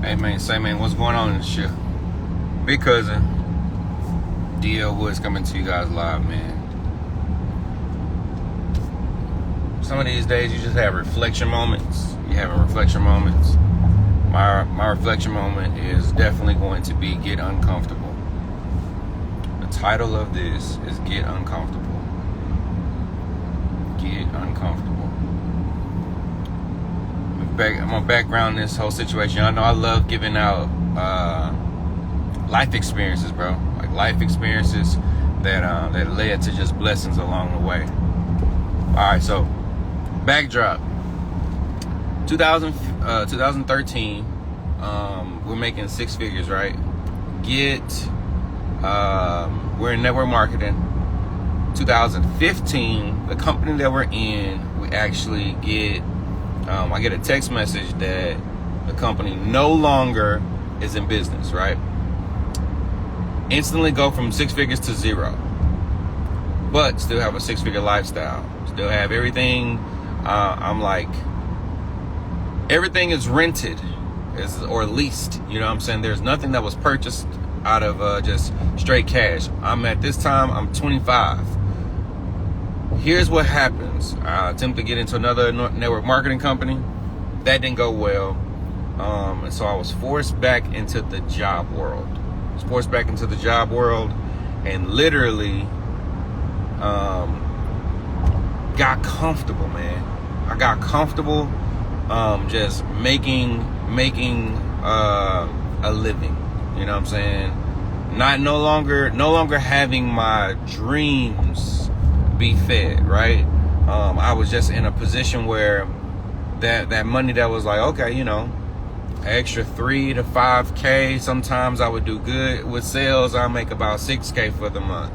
Hey man, say man, what's going on in this shit? Big cousin, DL Woods coming to you guys live, man. Some of these days you just have reflection moments. You having reflection moments. My reflection moment is definitely going to be Get Uncomfortable. The title of this is Get Uncomfortable. Get Uncomfortable. My background in this whole situation, I know I love giving out life experiences, bro. Like life experiences that led to just blessings along the way. Alright, so backdrop. 2013, we're making six figures, right? We're in network marketing. 2015, the company that we're in, we actually get I get a text message that the company no longer is in business, right? Instantly go from six figures to zero, but still have a six-figure lifestyle. Still have everything. I'm like, everything is rented or leased. You know what I'm saying? There's nothing that was purchased out of just straight cash. I'm 25. Here's what happens. I attempt to get into another network marketing company. That didn't go well. And so I was forced back into the job world. And literally got comfortable, man. I got comfortable just making a living. You know what I'm saying? No longer having my dreams be fed, right? I was just in a position where that money that was like, okay, you know, extra 3 to 5K. Sometimes I would do good with sales. I make about 6K for the month,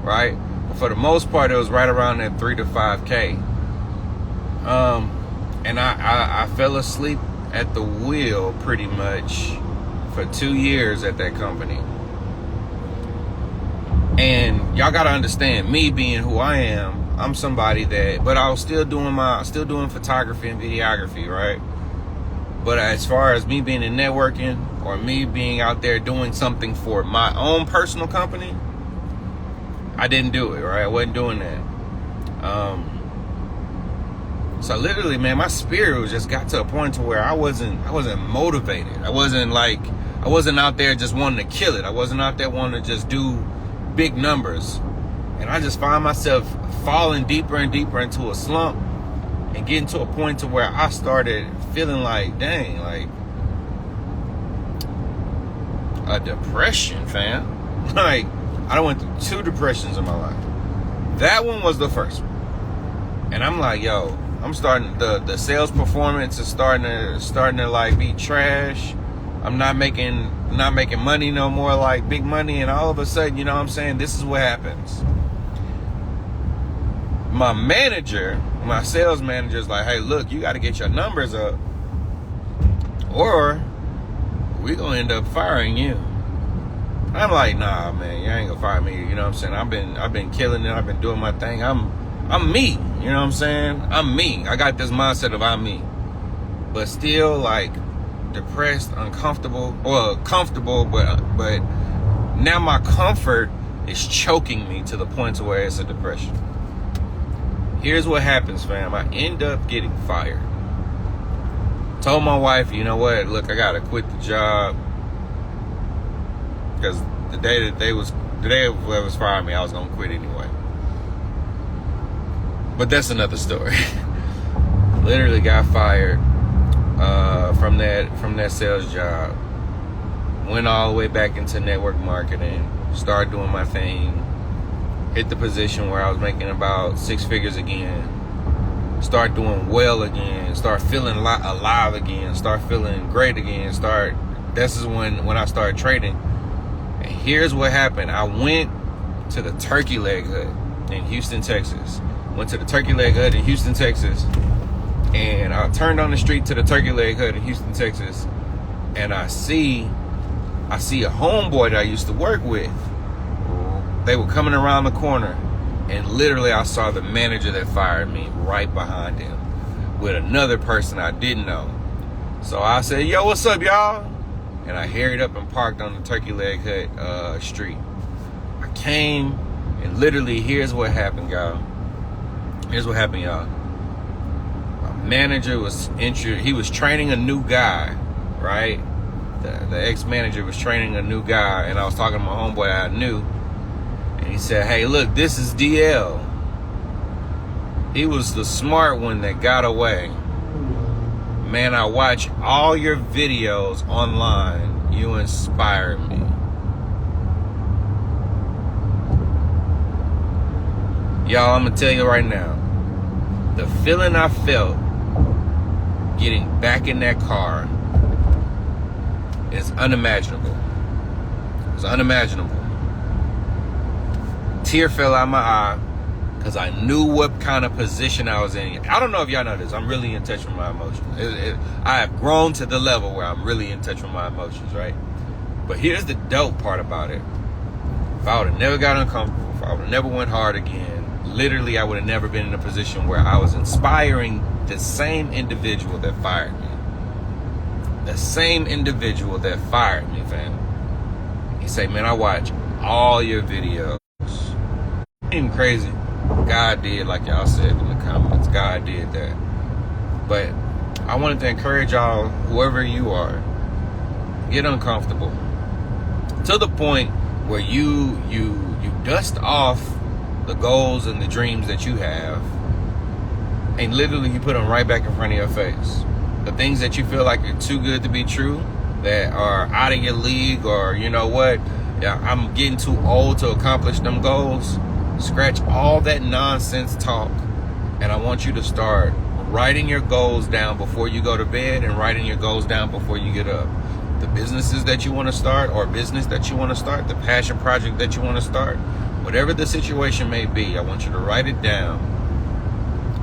right? But for the most part, it was right around that 3 to 5K. And I fell asleep at the wheel pretty much for 2 years at that company. And y'all gotta understand, me being who I am, I'm somebody but I was still doing photography and videography, right? But as far as me being in networking or me being out there doing something for my own personal company, I didn't do it, right? I wasn't doing that. So literally, man, my spirit was just got to a point to where I wasn't motivated. I wasn't out there just wanting to kill it. I wasn't out there wanting to just do big numbers. And I just find myself falling deeper and deeper into a slump and getting to a point to where I started feeling like, dang, like a depression, fam. Like, I went through 2 depressions in my life. That one was the first one. And I'm like, yo, I'm starting, the sales performance is starting to like be trash. I'm not making money no more, like big money. And all of a sudden, you know what I'm saying? This is what happens. My sales manager is like, hey, look, you got to get your numbers up or we're going to end up firing you. I'm like, nah, man, you ain't going to fire me. You know what I'm saying? I've been killing it. I've been doing my thing. I'm me. You know what I'm saying? I'm me. I got this mindset of I'm me. But still, like, depressed, uncomfortable, or comfortable, but now my comfort is choking me to the point to where it's a depression. Here's what happens, fam. I end up getting fired. Told my wife, you know what? Look, I gotta quit the job because the day it was firing me, I was gonna quit anyway. But that's another story. Literally got fired from that sales job. Went all the way back into network marketing. Started doing my thing. Hit the position where I was making about 6 figures again. Start doing well again. Start feeling alive again. Start feeling great again. This is when I started trading. And here's what happened. I went to the Turkey Leg Hut in Houston, Texas. And I turned on the street to the Turkey Leg Hut in Houston, Texas. And I see a homeboy that I used to work with. They were coming around the corner, and literally I saw the manager that fired me right behind him with another person I didn't know. So I said, yo, what's up, y'all? and I hurried up and parked on the Turkey Leg Hut street. I came, and literally, here's what happened, y'all. Here's what happened, y'all. My manager was he was training a new guy, right? The ex-manager was training a new guy, and I was talking to my homeboy I knew, and he said, hey, look, this is DL. He was the smart one that got away. Man, I watch all your videos online. You inspire me. Y'all, I'm going to tell you right now, the feeling I felt getting back in that car is unimaginable. It's unimaginable. Tear fell out my eye because I knew what kind of position I was in. I don't know if y'all know this. I'm really in touch with my emotions. I have grown to the level where I'm really in touch with my emotions, right? But here's the dope part about it. If I would have never got uncomfortable, if I would have never went hard again, literally I would have never been in a position where I was inspiring the same individual that fired me. The same individual that fired me, fam. He say, man, I watch all your videos. Ain't crazy. God did, like y'all said in the comments. God did that. But I wanted to encourage y'all, whoever you are, get uncomfortable to the point where you dust off the goals and the dreams that you have, and literally you put them right back in front of your face. The things that you feel like are too good to be true, that are out of your league, or you know what, yeah, I'm getting too old to accomplish them goals. Scratch all that nonsense talk, and I want you to start writing your goals down before you go to bed, and writing your goals down before you get up. The businesses that you want to start, or business that you want to start, the passion project that you want to start, whatever the situation may be, I want you to write it down,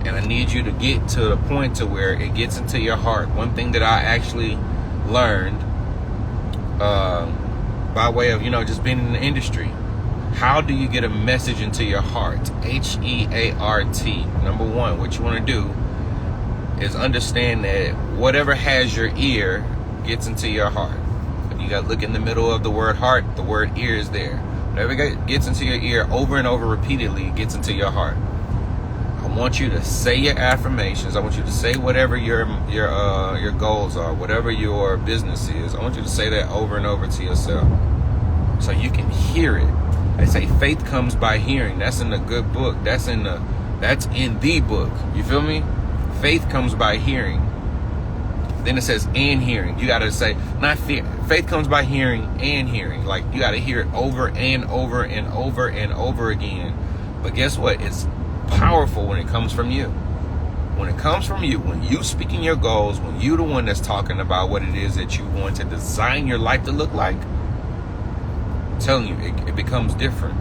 and I need you to get to the point to where it gets into your heart. One thing that I actually learned by way of, just being in the industry. How do you get a message into your heart? H-E-A-R-T. Number one, what you want to do is understand that whatever has your ear gets into your heart. If you got to look in the middle of the word heart, the word ear is there. Whatever gets into your ear over and over repeatedly gets into your heart. I want you to say your affirmations. I want you to say whatever your goals are, whatever your business is. I want you to say that over and over to yourself so you can hear it. They say faith comes by hearing. That's in the good book. That's in the book. You feel me? Faith comes by hearing. Then it says and hearing. You got to say, not fear. Faith comes by hearing and hearing. Like, you got to hear it over and over and over and over again. But guess what? It's powerful when it comes from you. When it comes from you, when you speaking your goals, when you the one that's talking about what it is that you want to design your life to look like, I'm telling you, it becomes different.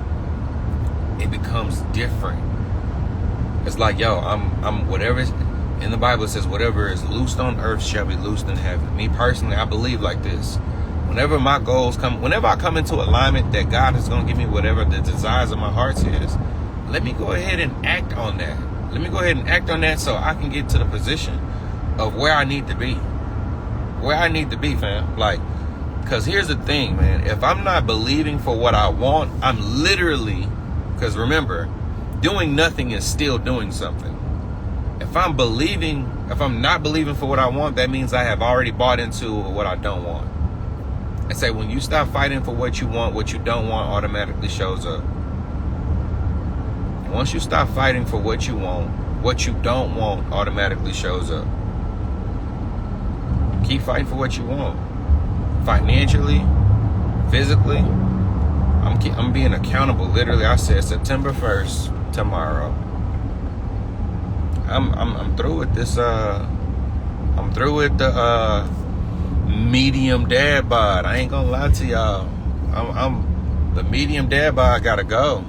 It becomes different. It's like, yo, I'm whatever is in the Bible. It says whatever is loosed on earth shall be loosed in heaven. Me personally, I believe like this. Whenever my goals come, whenever I come into alignment that God is going to give me whatever the desires of my heart is, let me go ahead and act on that. Let me go ahead and act on that so I can get to the position of where I need to be. Where I need to be, fam. Like, because here's the thing, man. If I'm not believing for what I want, I'm literally, because remember, doing nothing is still doing something. If I'm not believing for what I want, that means I have already bought into what I don't want. I say when you stop fighting for what you want, what you don't want automatically shows up. Once you stop fighting for what you want, what you don't want automatically shows up. Keep fighting for what you want. Financially, physically, I'm being accountable. Literally, I said September 1st, tomorrow. I'm through with this. I'm through with the medium dad bod. I ain't gonna lie to y'all. I'm the medium dad bod gotta go.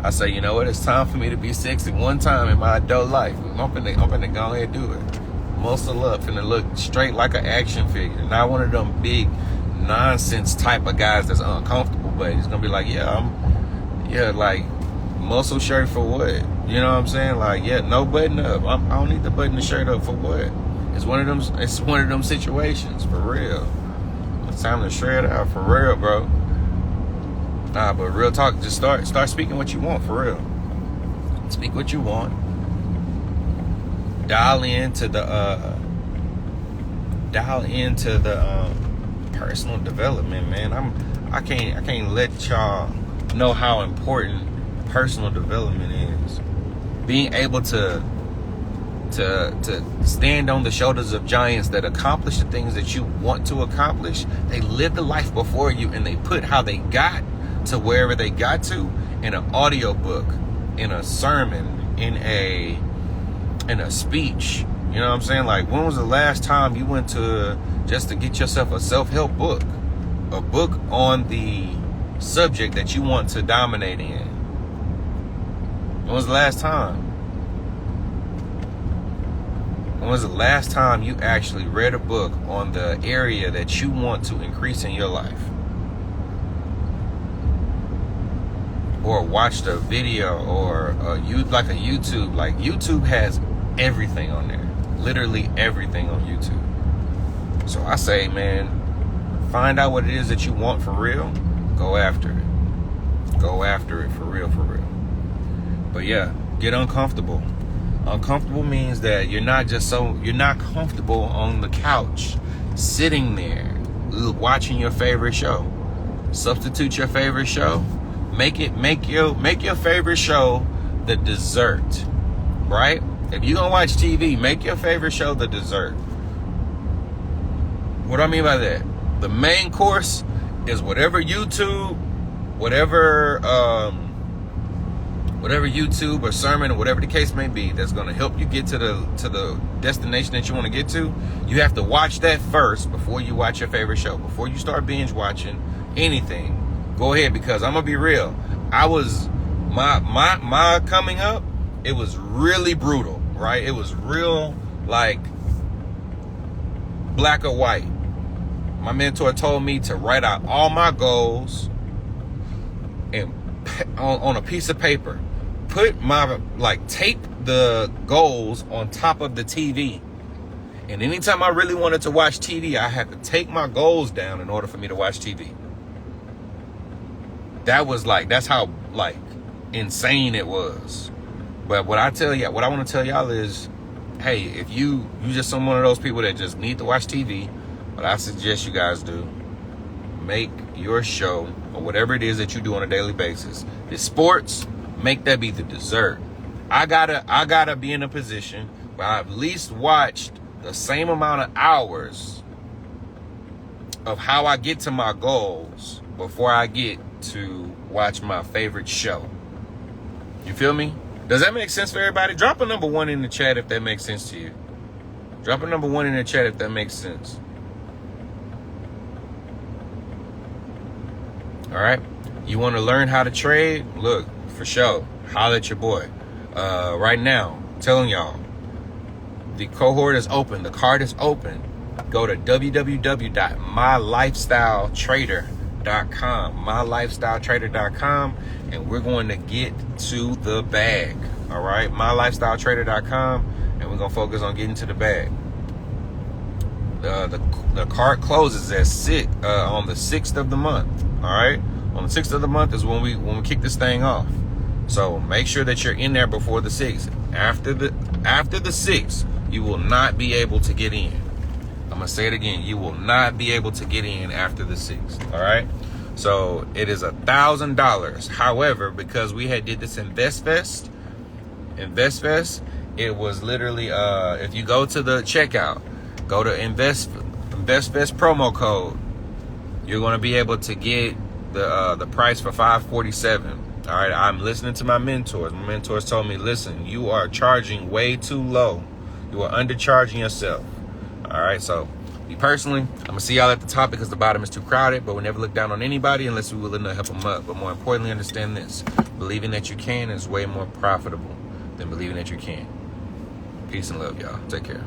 I say, you know what? It's time for me to be sexy one time in my adult life. I'm finna go ahead and do it. Muscle up, finna look straight like an action figure. Not one of them big nonsense type of guys that's uncomfortable, but he's gonna be like, like muscle shirt for what? You know what I'm saying? Like, no button up. I don't need to button the shirt up for what? It's one of them situations, for real. It's time to shred out, for real, bro. Nah, but real talk, just start speaking what you want, for real. Speak what you want. Dial into the personal development, man. I can't let y'all know how important personal development is. Being able to stand on the shoulders of giants that accomplish the things that you want to accomplish. They lived the life before you, and they put how they got to wherever they got to in an audiobook, in a sermon, in a speech. You know what I'm saying? Like, when was the last time you went to just to get yourself a self-help book? A book on the subject that you want to dominate in. When was the last time? When was the last time you actually read a book on the area that you want to increase in your life? Or watched a video, or a YouTube. Like, YouTube has everything on there. Literally everything on YouTube. So I say, man, find out what it is that you want for real. Go after it. Go after it for real, for real. But yeah, get uncomfortable. Uncomfortable means that you're not comfortable on the couch, sitting there, watching your favorite show. Substitute your favorite show. Make your favorite show the dessert, right? If you're gonna watch TV, make your favorite show the dessert. What do I mean by that? The main course is whatever YouTube or sermon or whatever the case may be that's going to help you get to the destination that you want to get to. You have to watch that first before you watch your favorite show. Before you start binge watching anything, go ahead, because I'm gonna be real. My coming up, it was really brutal, right? It was real, like, black or white. My mentor told me to write out all my goals and on a piece of paper. Tape the goals on top of the TV. And anytime I really wanted to watch TV, I had to take my goals down in order for me to watch TV. That's how insane it was. But what I want to tell y'all is, hey, if you just some one of those people that just need to watch TV, what I suggest you guys do, make your show, or whatever it is that you do on a daily basis. It's sports, make that be the dessert. I gotta be in a position where I've at least watched the same amount of hours of how I get to my goals before I get to watch my favorite show. You feel me? Does that make sense for everybody? Drop a number 1 in the chat if that makes sense to you. Drop a number 1 in the chat if that makes sense. All right. You want to learn how to trade? Look, for sure, holler at your boy. Right now, I'm telling y'all, the cohort is open. The card is open. Go to www.mylifestyletrader.com. mylifestyletrader.com, and we're going to get to the bag. All right, mylifestyletrader.com, and we're going to focus on getting to the bag. The card closes at on the 6th of the month. All right, on the 6th of the month is when we kick this thing off. So make sure that you're in there before the 6th. After the 6th, you will not be able to get in. I'm gonna say it again. You will not be able to get in after the 6th. All right. So it is $1,000. However, because we did this InvestFest, it was literally if you go to the checkout, go to InvestFest promo code, you're gonna be able to get the price for $547. All right, I'm listening to my mentors. My mentors told me, listen, you are charging way too low. You are undercharging yourself. All right, so me personally, I'm going to see y'all at the top because the bottom is too crowded, but we never look down on anybody unless we're willing to help them up. But more importantly, understand this. Believing that you can is way more profitable than believing that you can't. Peace and love, y'all. Take care.